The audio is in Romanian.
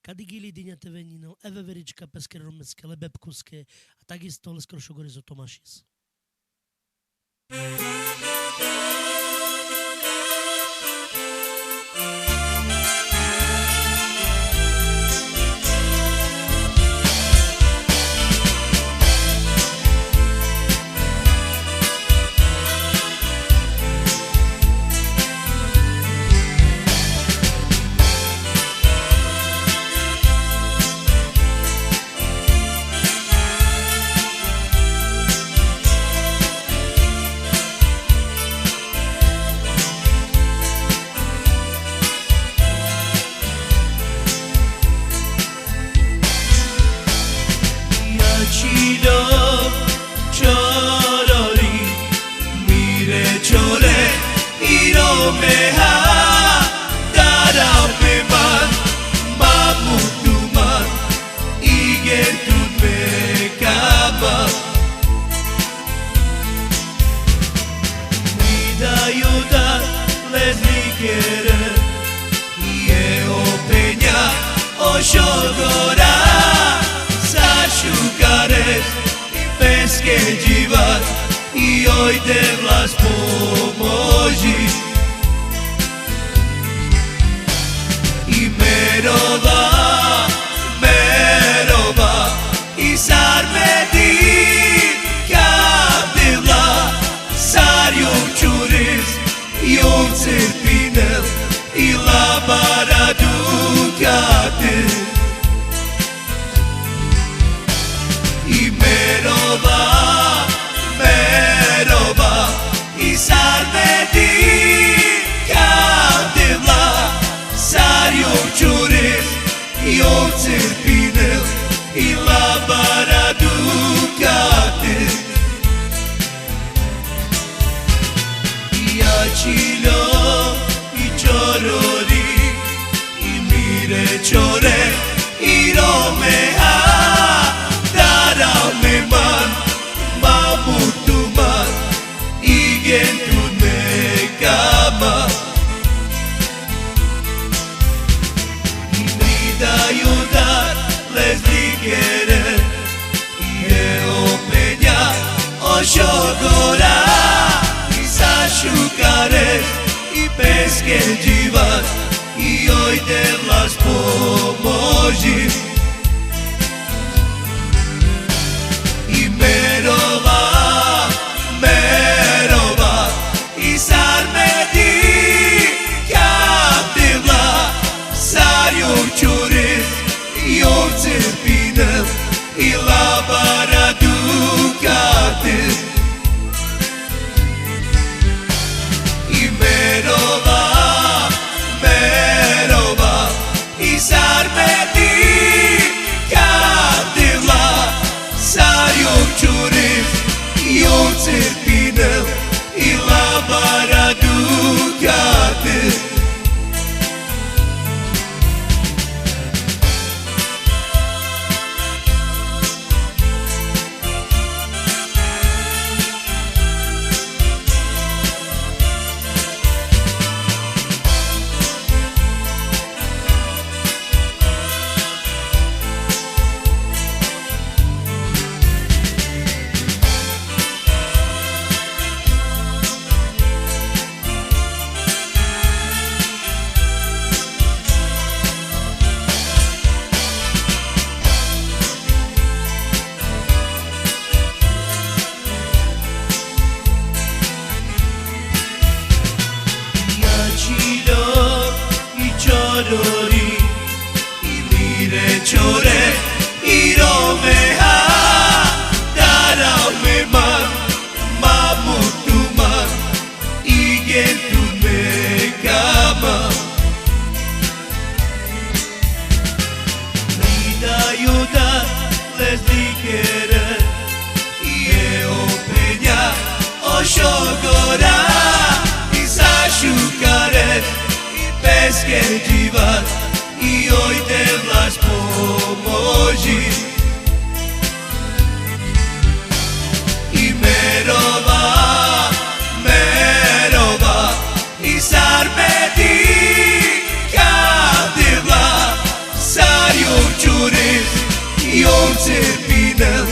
Kadigili Dyňate Venino, Eve Verička, Peské Romecké, Lebeb Kuské a takisto Leskrošogorizo Tomašis. Oshogora Sachucares y pesque divas y hoy te las pomoji y merova y sarmedi kabdila saryo churis y oncepinel y la baraducate y merova y sarmedi kabdila saryo churis y oncepinel y la baraducate y achilo chorori y mire chore y romeha darame man mamutuman y gentume kama y brida ayudar les digere y eopeña oshogora y sashukares y pesque divas y hoy te las pomoji y merova y sarmedi kabdila saryo churis y oncepinel y la baraducate y sarmedi kabdila saryo churis y oncepinel y la baraducate chorori y mire chore y romeha darame man mamutuman y gentume kama vida ayuda les digere y eopeña oshogora y sashukares pesque divas y hoy te las pomoji y merova y sarmedi kabdila saryo țepinel